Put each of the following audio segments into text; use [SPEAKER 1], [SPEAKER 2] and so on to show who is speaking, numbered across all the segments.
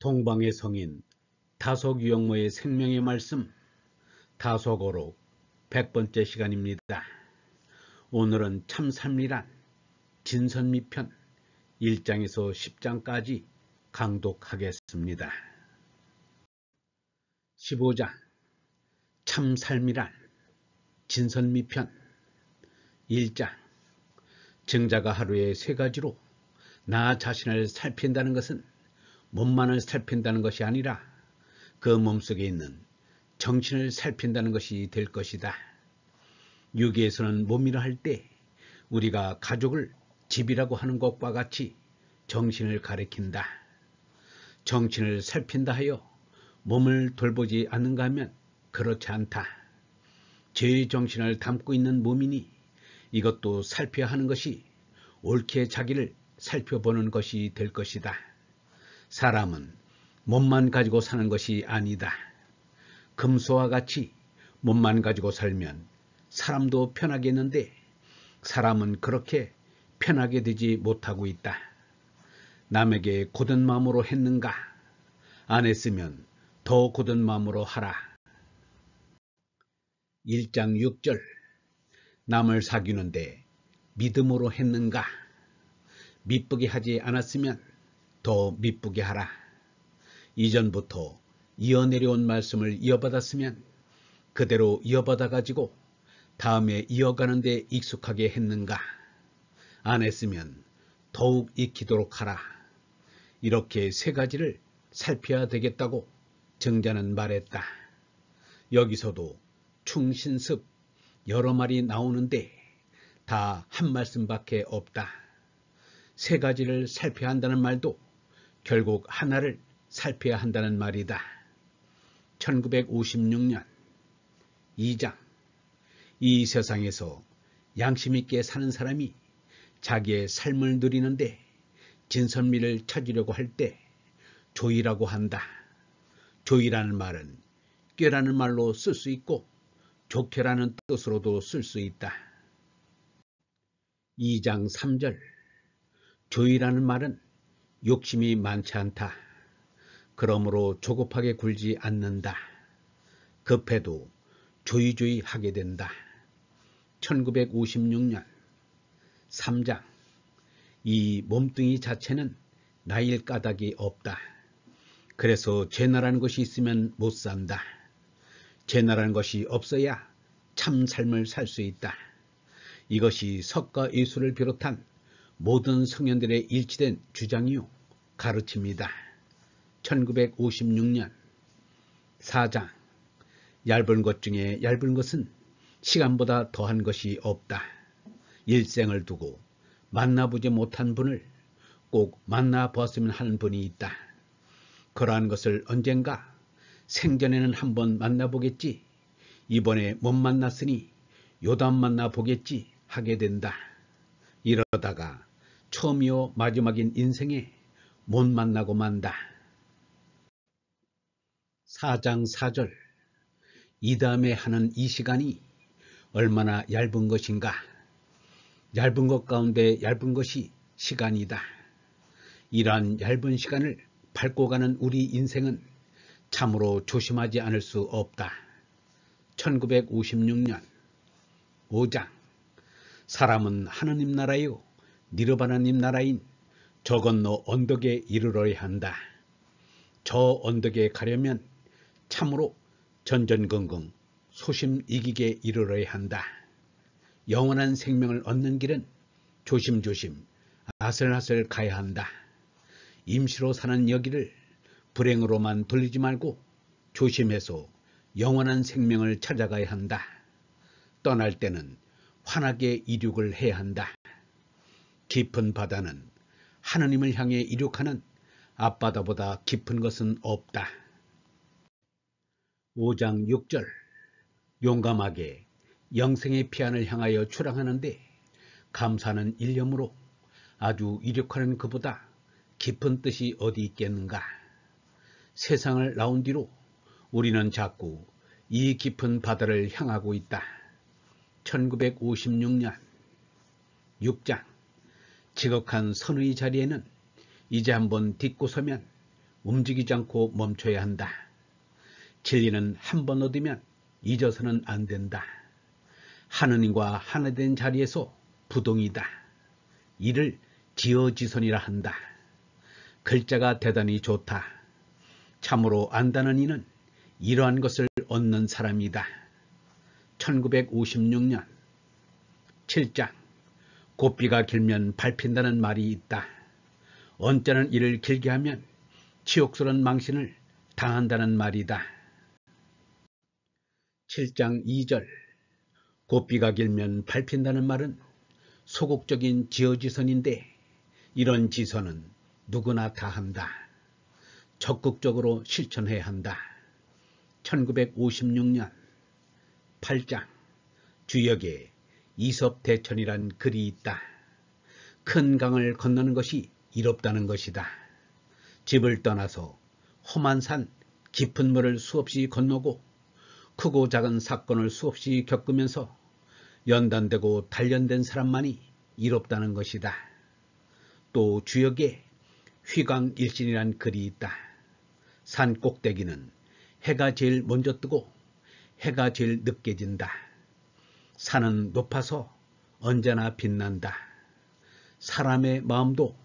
[SPEAKER 1] 동방의 성인 다속유영모의 생명의 말씀 다속어록 100번째 시간입니다. 오늘은 참삼리란 진선미편 1장에서 10장까지 강독하겠습니다. 15장 참살미란 진선미편 1장 증자가 하루에 3가지로 나 자신을 살핀다는 것은 몸만을 살핀다는 것이 아니라 그 몸속에 있는 정신을 살핀다는 것이 될 것이다. 유기에서는 몸이라 할 때 우리가 가족을 집이라고 하는 것과 같이 정신을 가리킨다. 정신을 살핀다 하여 몸을 돌보지 않는가 하면 그렇지 않다. 죄의 정신을 담고 있는 몸이니 이것도 살펴야 하는 것이 옳게 자기를 살펴보는 것이 될 것이다. 사람은 몸만 가지고 사는 것이 아니다. 금수와 같이 몸만 가지고 살면 사람도 편하겠는데 사람은 그렇게 편하게 되지 못하고 있다. 남에게 굳은 마음으로 했는가? 안 했으면 더 굳은 마음으로 하라. 1장 6절 남을 사귀는데 믿음으로 했는가? 미쁘게 하지 않았으면 더 미쁘게 하라. 이전부터 이어내려온 말씀을 이어받았으면 그대로 이어받아 가지고 다음에 이어가는 데 익숙하게 했는가? 안 했으면 더욱 익히도록 하라. 이렇게 3가지를 살펴야 되겠다고 증자는 말했다. 여기서도 충신습 여러 말이 나오는데 다 한 말씀밖에 없다. 3가지를 살펴야 한다는 말도 결국 하나를 살펴야 한다는 말이다. 1956년 2장 이 세상에서 양심 있게 사는 사람이 자기의 삶을 누리는데 진선미를 찾으려고 할 때 조이라고 한다. 조이라는 말은 꾀라는 말로 쓸 수 있고 좋게라는 뜻으로도 쓸 수 있다. 2장 3절 조이라는 말은 욕심이 많지 않다. 그러므로 조급하게 굴지 않는다. 급해도 조이조이 하게 된다. 1956년 3장 이 몸뚱이 자체는 나일 까닭이 없다. 그래서 죄나라는 것이 있으면 못 산다. 죄나라는 것이 없어야 참 삶을 살 수 있다. 이것이 석가 예수를 비롯한 모든 성현들의 일치된 주장이요 가르침이다. 1956년 4장 얇은 것 중에 얇은 것은 시간보다 더한 것이 없다. 일생을 두고 만나보지 못한 분을 꼭 만나보았으면 하는 분이 있다. 그러한 것을 언젠가 생전에는 한번 만나보겠지, 이번에 못 만났으니 요담 만나보겠지 하게 된다. 이러다가 처음이요 마지막인 인생에 못 만나고 만다. 4장 4절 이 다음에 하는 이 시간이 얼마나 얇은 것인가. 얇은 것 가운데 얇은 것이 시간이다. 이러한 얇은 시간을 밟고 가는 우리 인생은 참으로 조심하지 않을 수 없다. 1956년 5장 사람은 하느님 나라요 니르바나님 나라인 저 건너 언덕에 이르러야 한다. 저 언덕에 가려면 참으로 전전긍긍 소심 이기게 이르러야 한다. 영원한 생명을 얻는 길은 조심조심 아슬아슬 가야 한다. 임시로 사는 여기를 불행으로만 돌리지 말고 조심해서 영원한 생명을 찾아가야 한다. 떠날 때는 환하게 이륙을 해야 한다. 깊은 바다는 하느님을 향해 이륙하는 앞바다보다 깊은 것은 없다. 5장 6절 용감하게 영생의 피안을 향하여 출항하는데 감사하는 일념으로 아주 이륙하는 그보다 깊은 뜻이 어디 있겠는가. 세상을 나온 뒤로 우리는 자꾸 이 깊은 바다를 향하고 있다. 1956년 6장 지극한 선의 자리에는 이제 한번 딛고 서면 움직이지 않고 멈춰야 한다. 진리는 한 번 얻으면 잊어서는 안 된다. 하느님과 하나 된 자리에서 부동이다. 이를 지어지선이라 한다. 글자가 대단히 좋다. 참으로 안다는 이는 이러한 것을 얻는 사람이다. 1956년 7장 곱비가 길면 밟힌다는 말이 있다. 언짢은 일을 길게 하면 치욕스러운 망신을 당한다는 말이다. 7장 2절 곱비가 길면 밟힌다는 말은 소극적인 지어지선인데 이런 지선은 누구나 다 한다. 적극적으로 실천해야 한다. 1956년 8장 주역에 이섭대천이란 글이 있다. 큰 강을 건너는 것이 이롭다는 것이다. 집을 떠나서 험한 산 깊은 물을 수없이 건너고 크고 작은 사건을 수없이 겪으면서 연단되고 단련된 사람만이 이롭다는 것이다. 또 주역에 휘광일신이란 글이 있다. 산 꼭대기는 해가 제일 먼저 뜨고 해가 제일 늦게 진다. 산은 높아서 언제나 빛난다. 사람의 마음도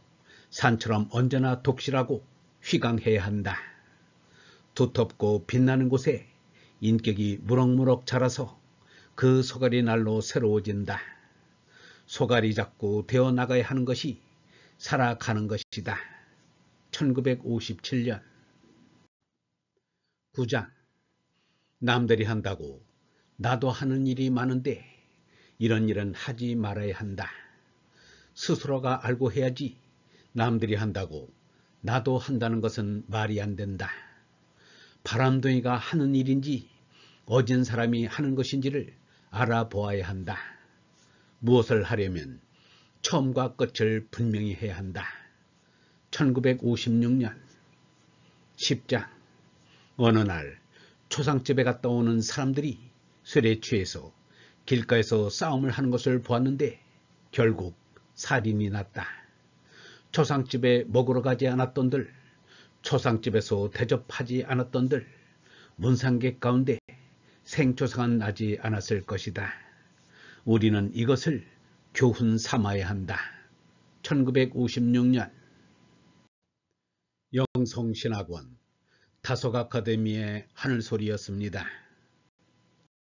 [SPEAKER 1] 산처럼 언제나 독실하고 휘광해야 한다. 두텁고 빛나는 곳에 인격이 무럭무럭 자라서 그 소갈이 날로 새로워진다. 소갈이 자꾸 되어나가야 하는 것이 살아가는 것이다. 1957년 9장 남들이 한다고 나도 하는 일이 많은데 이런 일은 하지 말아야 한다. 스스로가 알고 해야지 남들이 한다고 나도 한다는 것은 말이 안 된다. 바람둥이가 하는 일인지 어진 사람이 하는 것인지를 알아보아야 한다. 무엇을 하려면 처음과 끝을 분명히 해야 한다. 1956년 10장 어느 날 초상집에 갔다 오는 사람들이 술에 취해서 길가에서 싸움을 하는 것을 보았는데 결국 살인이 났다. 초상집에 먹으러 가지 않았던들, 초상집에서 대접하지 않았던들, 문상객 가운데 생초상은 나지 않았을 것이다. 우리는 이것을 교훈 삼아야 한다. 1956년 영성신학원 다속 아카데미의 하늘소리였습니다.